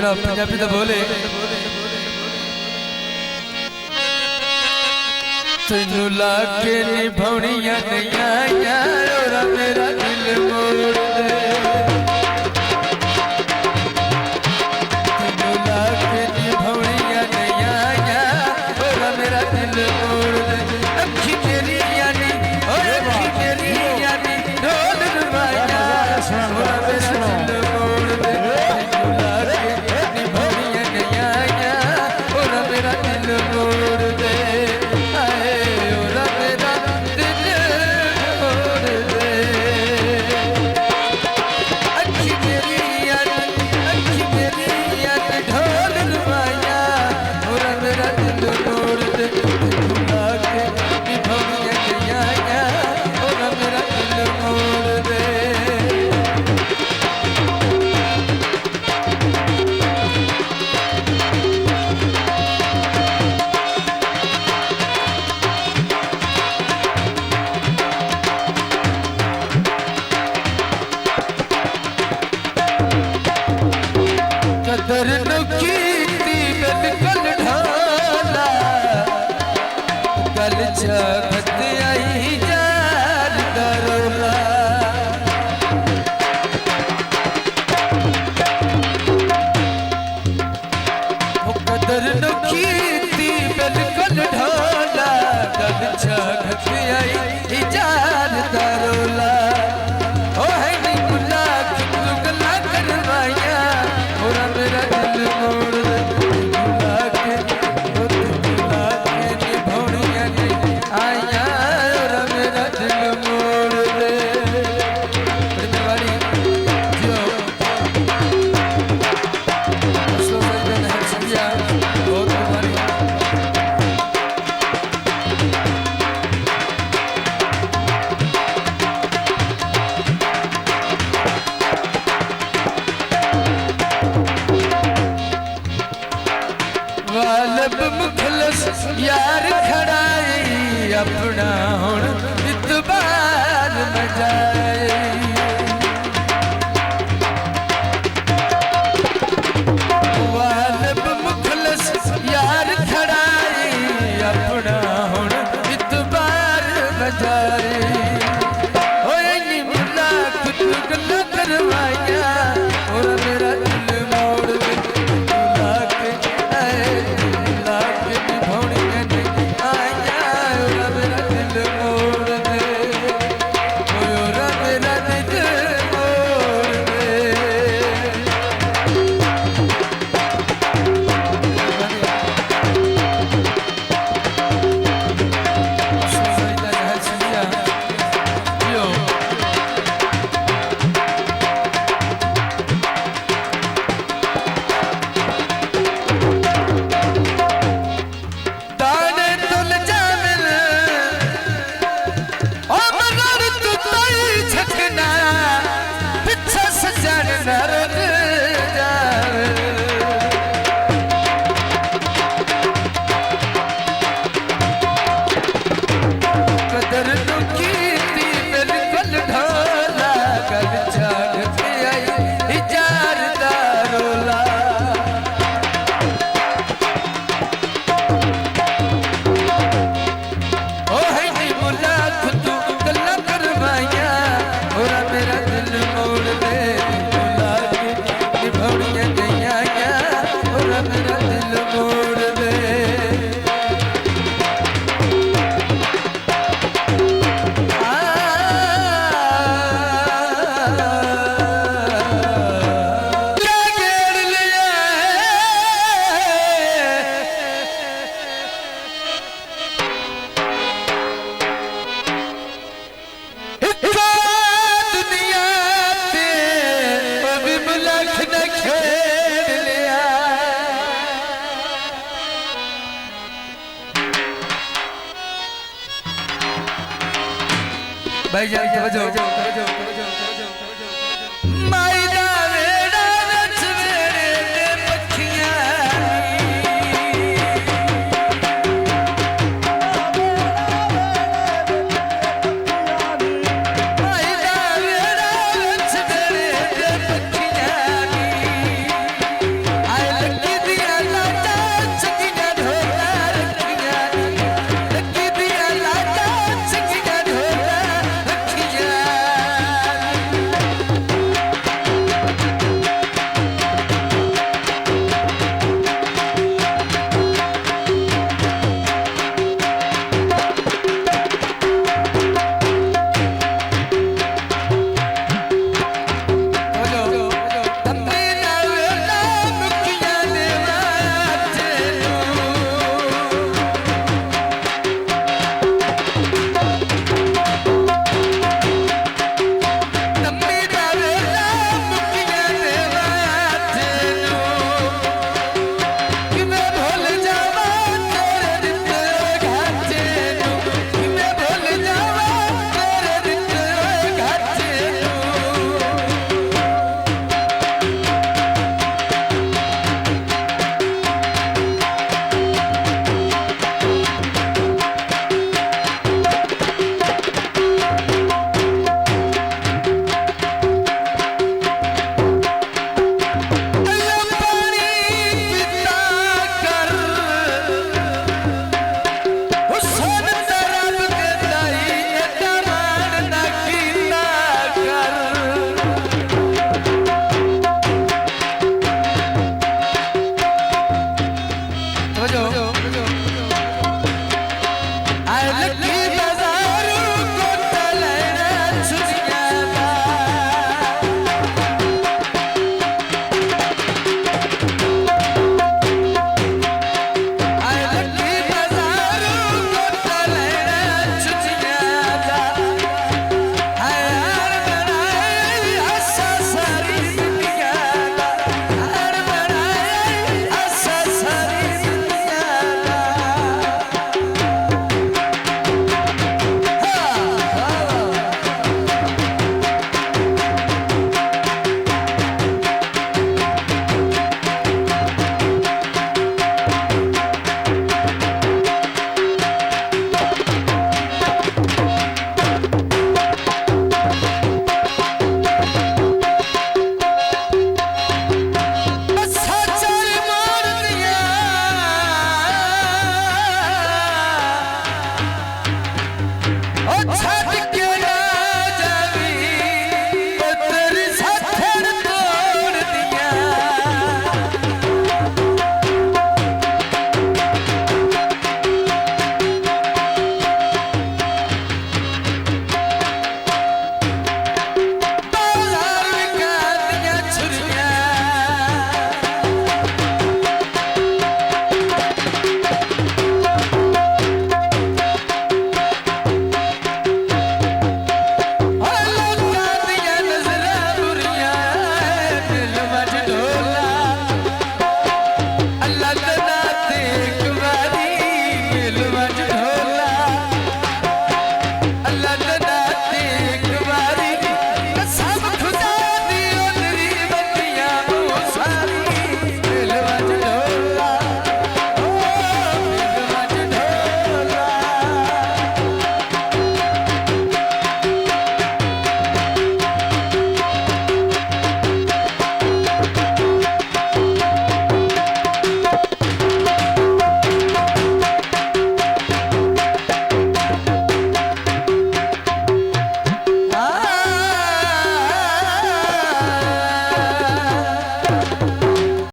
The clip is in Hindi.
थोड़ा पंजाबी तो बोले तेनू लाके निभाउणियां नहीं आईया और मेरा दिल मोड़ दे तेनू लाके निभाउणियां नहीं आईया और मेरा दिल मोड़ दे अखी मेरी यानी और अखी मेरी यानी ढोल रुबाइया और मेरा दिल मोड़ दे तेनू लाके निभाउणियां नहीं आईया और मेरा दिल मोड़ दे जगत आई जान करोला कदर न कीती बिल्कुल ढोला गल जगत आई जान करोला ओ है नी गुला कितू गला करवाया और मेरा दिल मोड़ यार खड़ाई अपना हुण इतबार मजाए वालब मुखलस यार खड़ाई अपना हुण इतबार मजाए होए नी मुला खुद गल्ला करवाया और मेरा दिल मोड़ दे भाई जान के बजाओ